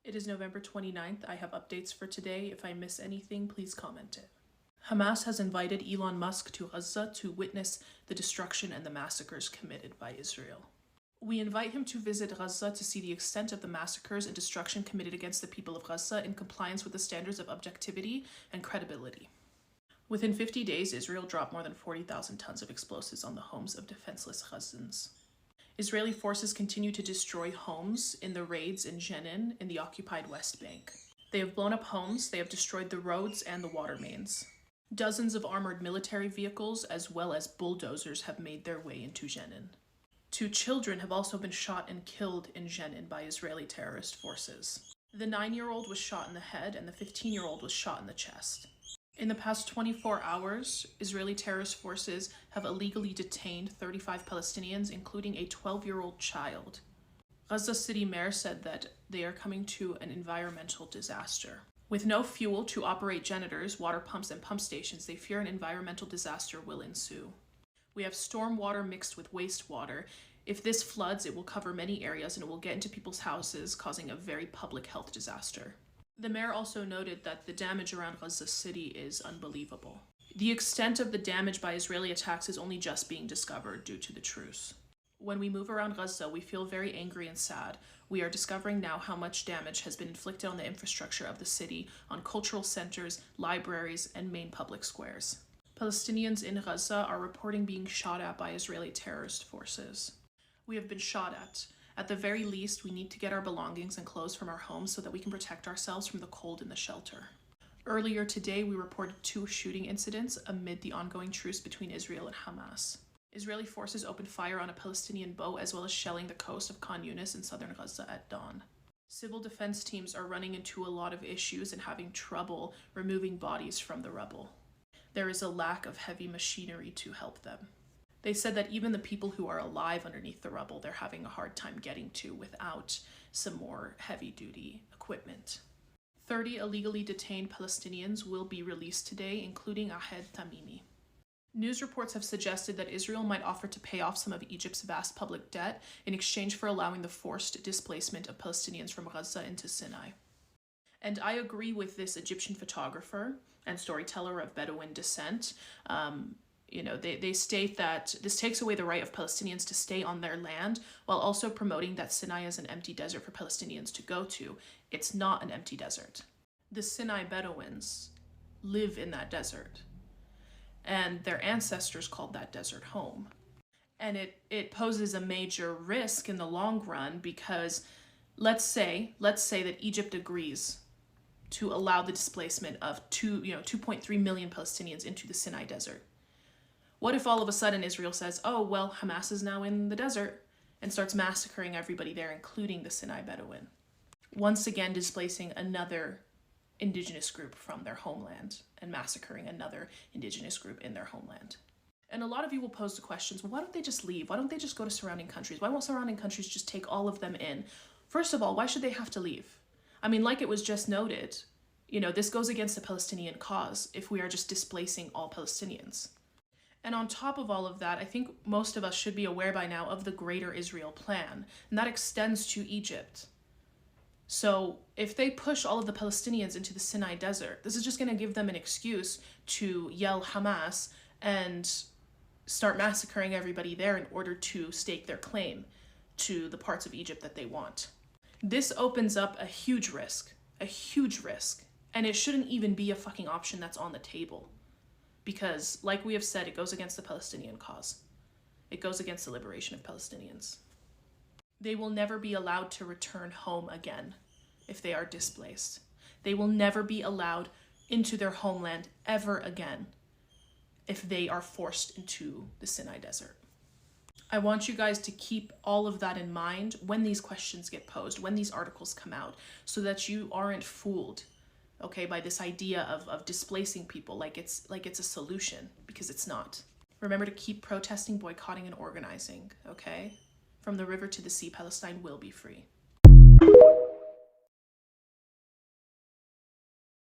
It is November 29th. I have updates for today. If I miss anything, please comment it. Hamas has invited Elon Musk to Gaza to witness the destruction and the massacres committed by Israel. We invite him to visit Gaza to see the extent of the massacres and destruction committed against the people of Gaza in compliance with the standards of objectivity and credibility. Within 50 days, Israel dropped more than 40,000 tons of explosives on the homes of defenseless Gazans. Israeli forces continue to destroy homes in the raids in Jenin in the occupied West Bank. They have blown up homes, they have destroyed the roads and the water mains. Dozens of armored military vehicles as well as bulldozers have made their way into Jenin. 2 children have also been shot and killed in Jenin by Israeli terrorist forces. The 9-year-old was shot in the head and the 15-year-old was shot in the chest. In the past 24 hours, Israeli terrorist forces have illegally detained 35 Palestinians, including a 12-year-old child. Gaza City Mayor said that they are coming to an environmental disaster. With no fuel to operate generators, water pumps, and pump stations, they fear an environmental disaster will ensue. We have storm water mixed with wastewater. If this floods, it will cover many areas and it will get into people's houses, causing a very public health disaster. The mayor also noted that the damage around Gaza City is unbelievable. The extent of the damage by Israeli attacks is only just being discovered due to the truce. When we move around Gaza, we feel very angry and sad. We are discovering now how much damage has been inflicted on the infrastructure of the city, on cultural centers, libraries, and main public squares. Palestinians in Gaza are reporting being shot at by Israeli terrorist forces. We have been shot at. At the very least, we need to get our belongings and clothes from our homes so that we can protect ourselves from the cold in the shelter. Earlier today, we reported 2 shooting incidents amid the ongoing truce between Israel and Hamas. Israeli forces opened fire on a Palestinian boat as well as shelling the coast of Khan Yunis in southern Gaza at dawn. Civil defense teams are running into a lot of issues and having trouble removing bodies from the rubble. There is a lack of heavy machinery to help them. They said that even the people who are alive underneath the rubble, they're having a hard time getting to without some more heavy-duty equipment. 30 illegally detained Palestinians will be released today, including Ahed Tamimi. News reports have suggested that Israel might offer to pay off some of Egypt's vast public debt in exchange for allowing the forced displacement of Palestinians from Gaza into Sinai. And I agree with this Egyptian photographer and storyteller of Bedouin descent. They state that this takes away the right of Palestinians to stay on their land while also promoting that Sinai is an empty desert for Palestinians to go to. It's not an empty desert. The Sinai Bedouins live in that desert, and their ancestors called that desert home. And it poses a major risk in the long run because let's say that Egypt agrees to allow the displacement of 2.3 million Palestinians into the Sinai desert. What if all of a sudden Israel says, oh, well, Hamas is now in the desert and starts massacring everybody there, including the Sinai Bedouin, once again displacing another indigenous group from their homeland and massacring another indigenous group in their homeland? And a lot of you will pose the questions, well, why don't they just leave? Why don't they just go to surrounding countries? Why won't surrounding countries just take all of them in? First of all, why should they have to leave? I mean, like it was just noted, this goes against the Palestinian cause if we are just displacing all Palestinians. And on top of all of that, I think most of us should be aware by now of the Greater Israel Plan, and that extends to Egypt. So if they push all of the Palestinians into the Sinai desert, this is just going to give them an excuse to yell Hamas and start massacring everybody there in order to stake their claim to the parts of Egypt that they want. This opens up a huge risk, and it shouldn't even be a fucking option that's on the table. Because, like we have said, it goes against the Palestinian cause. It goes against the liberation of Palestinians. They will never be allowed to return home again if they are displaced. They will never be allowed into their homeland ever again if they are forced into the Sinai desert. I want you guys to keep all of that in mind when these questions get posed, when these articles come out, so that you aren't fooled, okay, by this idea of displacing people like it's a solution, because it's not. Remember to keep protesting, boycotting, and organizing, okay? From the river to the sea, Palestine will be free.